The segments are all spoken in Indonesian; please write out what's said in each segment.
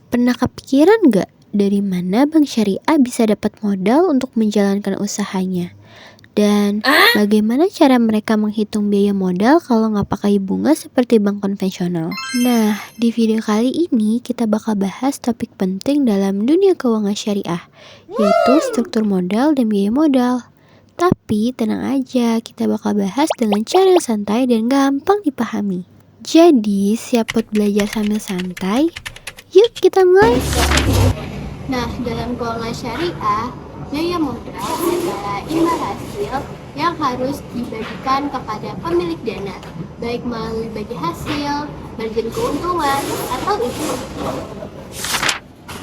Pernah kepikiran nggak dari mana bank syariah bisa dapat modal untuk menjalankan usahanya? Dan bagaimana cara mereka menghitung biaya modal kalau nggak pakai bunga seperti bank konvensional? Nah, di video kali ini kita bakal bahas topik penting dalam dunia keuangan syariah, yaitu struktur modal dan biaya modal. Tapi tenang aja, kita bakal bahas dengan cara yang santai dan gampang dipahami. Jadi, siap buat belajar sambil santai? Yuk kita mulai. Nah, dalam keuangan syariah, biaya modal adalah imbal hasil yang harus dibagikan kepada pemilik dana, baik melalui bagi hasil, margin keuntungan, atau untung.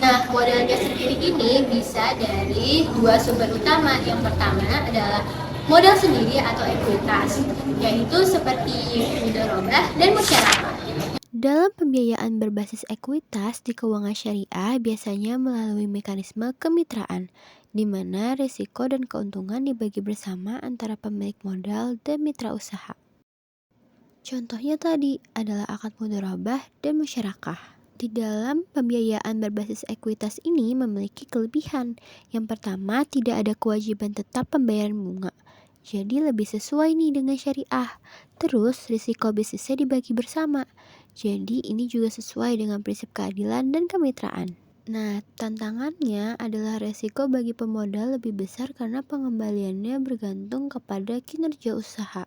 Nah, modalnya sendiri ini bisa dari dua sumber utama. Yang pertama adalah modal sendiri atau ekuitas, yaitu seperti mudharabah dan musyarakah. Dalam pembiayaan berbasis ekuitas di keuangan syariah biasanya melalui mekanisme kemitraan, di mana risiko dan keuntungan dibagi bersama antara pemilik modal dan mitra usaha. Contohnya tadi adalah akad mudharabah dan musyarakah. Di dalam pembiayaan berbasis ekuitas ini memiliki kelebihan. Yang pertama, tidak ada kewajiban tetap pembayaran bunga. Jadi lebih sesuai nih dengan syariah. Terus risiko bisnisnya dibagi bersama. Jadi ini juga sesuai dengan prinsip keadilan dan kemitraan. Nah, tantangannya adalah resiko bagi pemodal lebih besar karena pengembaliannya bergantung kepada kinerja usaha.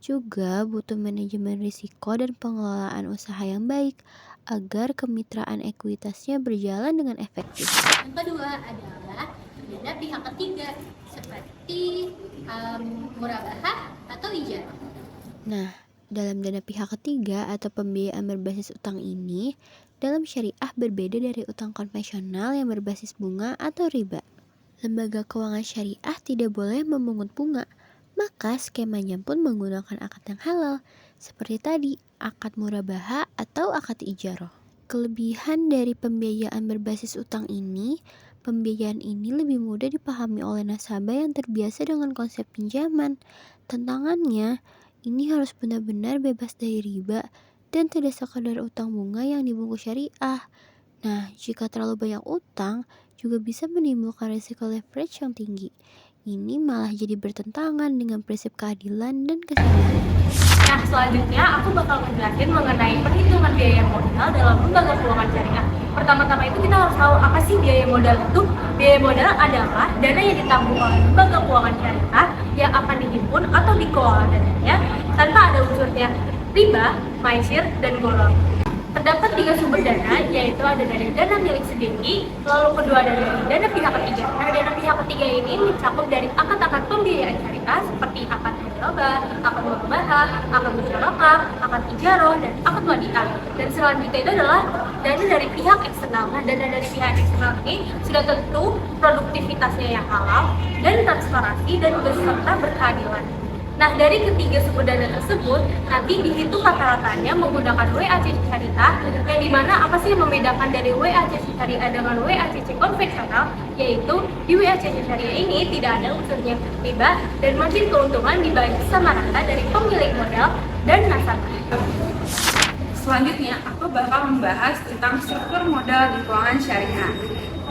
Juga butuh manajemen risiko dan pengelolaan usaha yang baik agar kemitraan ekuitasnya berjalan dengan efektif. Yang kedua adalah dana pihak ketiga, seperti murabahah atau ijarah. Nah, dalam dana pihak ketiga atau pembiayaan berbasis utang ini, dalam syariah berbeda dari utang konvensional yang berbasis bunga atau riba. Lembaga keuangan syariah tidak boleh memungut bunga, maka skemanya pun menggunakan akad yang halal, seperti tadi, akad murabaha atau akad ijarah. Kelebihan dari pembiayaan berbasis utang ini, pembiayaan ini lebih mudah dipahami oleh nasabah yang terbiasa dengan konsep pinjaman. Tantangannya, ini harus benar-benar bebas dari riba dan tidak sekadar utang bunga yang dibungkus syariah. Nah, jika terlalu banyak utang, juga bisa menimbulkan risiko leverage yang tinggi. Ini malah jadi bertentangan dengan prinsip keadilan dan keseimbangan. Nah, selanjutnya aku bakal menjelaskan mengenai perhitungan biaya modal dalam lembaga keuangan syariah. Pertama-tama itu kita harus tahu apa sih biaya modal itu. Biaya modal adalah dana yang ditanggung oleh lembaga keuangan syariah yang akan dihimpun atau dikelola dananya tanpa ada unsurnya riba, maisir, dan golong. Terdapat 3 sumber dana, yaitu ada dari dana milik sendiri, lalu kedua dari dana pihak ketiga. Nah, dana pihak ketiga ini mencakup dari akad-akad pembiayaan syariah seperti akad mudharabah, akad murabahah, akad musyarakah, akad ijarah, dan akad wadiah. Dan selanjutnya itu adalah dana dari pihak eksternal. Nah, dana dari pihak eksternal ini sudah tentu produktivitasnya yang halal dan transparansi dan beserta berkeadilan. Nah, dari ketiga sumber dana tersebut, nanti dihitung rata-ratanya menggunakan WACC syariah, yang dimana apa sih yang membedakan dari WACC syariah dengan WACC konvensional, yaitu di WACC syariah ini tidak ada unsurnya riba dan margin keuntungan dibagi sama rata dari pemilik modal dan nasabah. Selanjutnya, aku bakal membahas tentang struktur modal di keuangan syariah.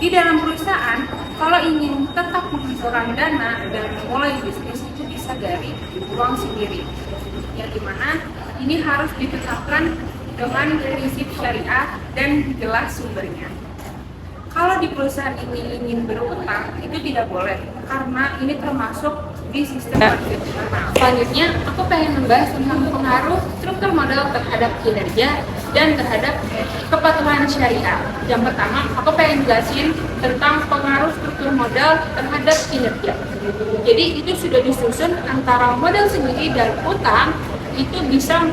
Di dalam perusahaan, kalau ingin tetap menghasilkan dana dan memulai bisnis itu bisa dari uang sendiri, yang dimana ini harus ditetapkan dengan prinsip syariah dan jelas sumbernya. Kalau di perusahaan ini ingin berutang, itu tidak boleh, karena ini termasuk di sistem konvensional. Selanjutnya, aku pengen membahas tentang pengaruh struktur modal terhadap kinerja dan terhadap kepatuhan syariah. Yang pertama, aku pengen jelasin tentang pengaruh struktur modal terhadap kinerja. Jadi itu sudah disusun antara modal sendiri dan utang, itu bisa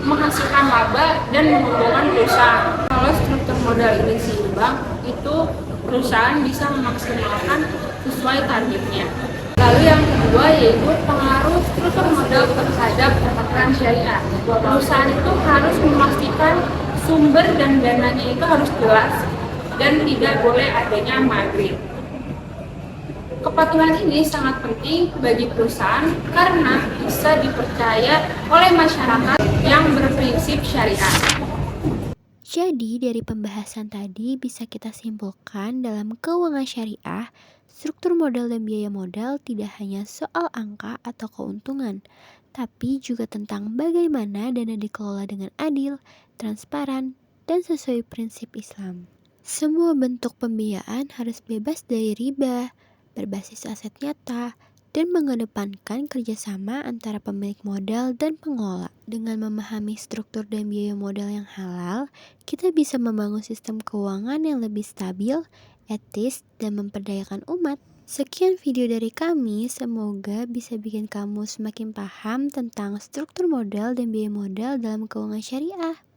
menghasilkan laba dan menguntungkan perusahaan. Kalau struktur modal ini seimbang, itu perusahaan bisa memaksimalkan sesuai targetnya. Lalu yang kedua yaitu pengaruh struktur modal terhadap kepatuhan syariah. Perusahaan itu harus memastikan sumber dan dananya itu harus jelas dan tidak boleh adanya maghrib. Kepatuhan ini sangat penting bagi perusahaan karena bisa dipercaya oleh masyarakat yang berprinsip syariah. Jadi dari pembahasan tadi bisa kita simpulkan dalam keuangan syariah, struktur modal dan biaya modal tidak hanya soal angka atau keuntungan, tapi juga tentang bagaimana dana dikelola dengan adil, transparan, dan sesuai prinsip Islam. Semua bentuk pembiayaan harus bebas dari riba, berbasis aset nyata, dan mengedepankan kerjasama antara pemilik modal dan pengelola. Dengan memahami struktur dan biaya modal yang halal, kita bisa membangun sistem keuangan yang lebih stabil, etis, dan memperdayakan umat. Sekian video dari kami, semoga bisa bikin kamu semakin paham tentang struktur modal dan biaya modal dalam keuangan syariah.